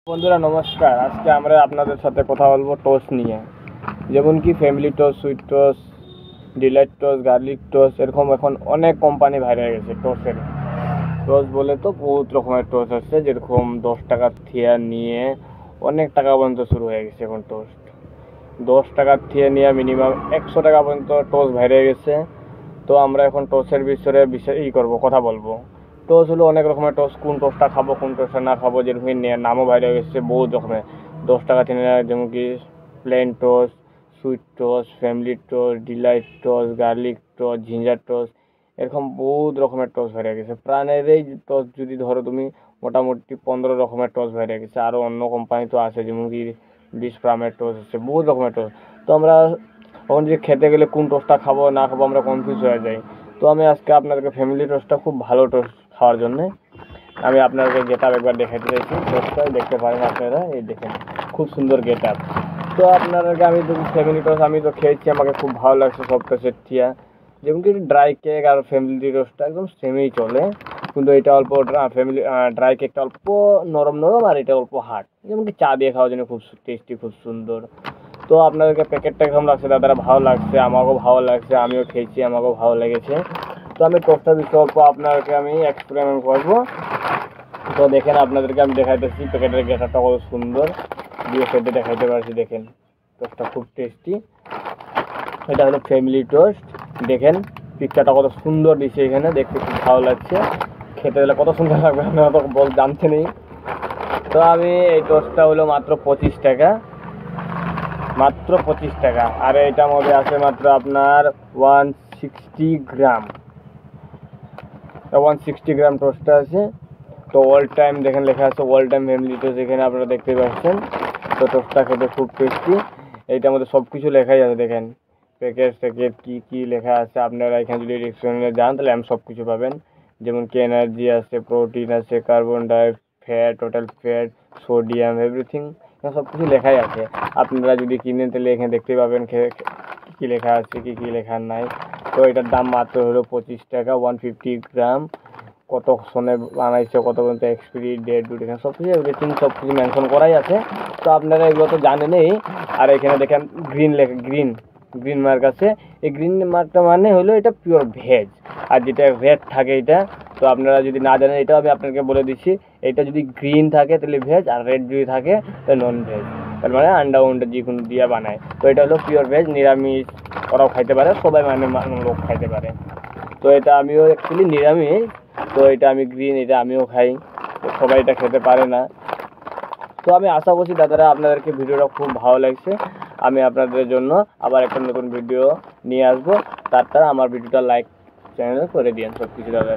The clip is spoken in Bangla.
বন্ধুরা নমস্কার। আজকে আমরা আপনাদের সাথে কথা বলবো টোস্ট নিয়ে। যেমন কি family toast, sweet toast, delight toast, garlic toast, এরকম এখন অনেক কোম্পানি বাইরে হয়ে গেছে টোস্টের। টোস্ট বলে তো বহুত রকমের টোস্ট আছে, যেরকম 10 টাকার থেকে নিয়ে অনেক টাকা পর্যন্ত শুরু হয়ে গেছে এখন টোস্ট। 10 টাকার থেকে নিয়ে মিনিমাম 100 টাকা পর্যন্ত টোস্ট বাইরে হয়ে গেছে। তো আমরা এখন টোস্টের বিষয়ে কথা বলবো। টোস্ট হলো অনেক রকমের টোস্ট, কোন টোস্টটা খাবো কোন টোস্টটা না খাবো, যেরকম নামও বাইরে এসেছে বহুত রকমের। 10 টাকা থেকে যেমন কি plain toast, sweet toast, family toast, delight toast, garlic toast, ginger toast, এরকম বহুত রকমের টোস্ট বাইরে গেছে। প্রাণের এই টোস্ট যদি ধরো তুমি, মোটামুটি 15 রকমের টোস্ট বাইরে গেছে। আরও অন্য কোম্পানি তো আছে, যেমন কি ডিশ ফার্মের টোস্ট আছে, বহুত রকমের টোস্ট। তো আমরা তখন যে খেতে গেলে কোন টোস্টটা খাবো না খাবো আমরা কনফিউজ হয়ে যাই। তো আমি আজকে আপনাদেরকে ফ্যামিলি টোস্টটা, খুব ভালো টোস্ট খাওয়ার জন্যে আমি আপনাদেরকে গেট আপ একবার দেখাতে চাইছি। টোস্টটা দেখতে পারেন আপনারা, এই দেখেন খুব সুন্দর গেট আপ। তো আপনাদেরকে আমি তো ফ্যামিলি টোস্ট আমি তো খেয়েছি, আমাকে খুব ভালো লাগছে সব টোস্টের থিয়া। যেমন কি ড্রাই কেক আর ফ্যামিলি টোস্টটা একদম সেমই চলে, কিন্তু এটা অল্প ফ্যামিলি ড্রাই কেকটা অল্প নরম নরম, আর এটা অল্প হার্ড। যেমন কি চা দিয়ে খাওয়ার জন্য খুব টেস্টি, খুব সুন্দর। তো আপনাদেরকে প্যাকেটটা কেমন লাগছে দাদারা? ভালো লাগছে, আমাকেও ভালো লাগছে, আমিও খেয়েছি, আমাকেও ভালো লেগেছে। তো আমি টোস্টটা বিষয়ে অল্প আপনাদেরকে আমি এক্সপেরিমেন্ট করবো। তো দেখেন আপনাদেরকে আমি দেখাইতেছি প্যাকেটের গেটারটা কত সুন্দর দিয়ে খেতে দেখাইতে পারছি। দেখেন টোস্টটা খুব টেস্টি। এটা হলো ফ্যামিলি টোস্ট। দেখেন পিকচারটা কত সুন্দর দিচ্ছে, এখানে দেখতে খুব ভালো লাগছে, খেতে দিলে কত সুন্দর লাগবে আপনারা তো জানছেনই। তো আমি এই টোস্টটা হলো মাত্র 25 টাকা, মাত্র 25 টাকা। আর এটার মধ্যে আছে মাত্র আপনার 160 গ্রাম, 160 গ্রাম টোস্টটা আছে। তো অল টাইম দেখেন লেখা আছে অল টাইম ফ্যামিলি টোস্ট, এখানে আপনারা দেখতে পাচ্ছেন। তো টোস্টটা খেতে খুব টেস্টি। এইটার মধ্যে সব কিছু লেখাই আছে, দেখেন প্যাকেট কী কী লেখা আছে। আপনারা এখানে যদি রেস্টুরেন্টে যান তাহলে আমি সব কিছু পাবেন। যেমন কি এনার্জি আছে, প্রোটিন আছে, carbon fat, total fat, sodium, everything, এখানে সব কিছু লেখাই আছে। আপনারা যদি কিনেন তাহলে এখানে দেখতে পাবেন কী লেখা আছে, কী লেখা নাই। তো এটার দাম মাত্র হলো 25 টাকা, 150 গ্রাম। কত সনে বানাইছে, কত পর্যন্ত এক্সপায়ারি ডেট, এখানে সব কিছু এভরিথিং সব কিছু মেনশন করাই আছে। তো আপনারা এগুলো তো জানেনই। আর এখানে দেখেন গ্রিন মার্ক আছে। এই গ্রিন মার্কটা মানে হলো এটা পিওর ভেজ। আর যেটা রেড থাকে এটা, তো আপনারা যদি না জানেন এটাও আমি আপনাকে বলে দিচ্ছি। এটা যদি গ্রিন থাকে তাহলে ভেজ, আর রেড যদি থাকে তাহলে নন ভেজ। তার মানে আন্ডা যে কোনো দিয়ে বানায়। তো এটা হলো পিওর ভেজ, নিরামিষ ওরাও খাইতে পারে, সবাই লোক খাইতে পারে। তো এটা আমিও অ্যাকচুয়ালি নিরামিষ, তো এটা আমি গ্রিন, এটা আমিও খাই, তো সবাই এটা খেতে পারে না। তো আমি আশা করছি দাদারা আপনাদেরকে ভিডিওটা খুব ভালো লাগছে। আমি আপনাদের জন্য আবার একটা নতুন ভিডিও নিয়ে আসবো। তার আমার ভিডিওটা লাইক চ্যানেলে করে দিন সব কিছু দাদারা।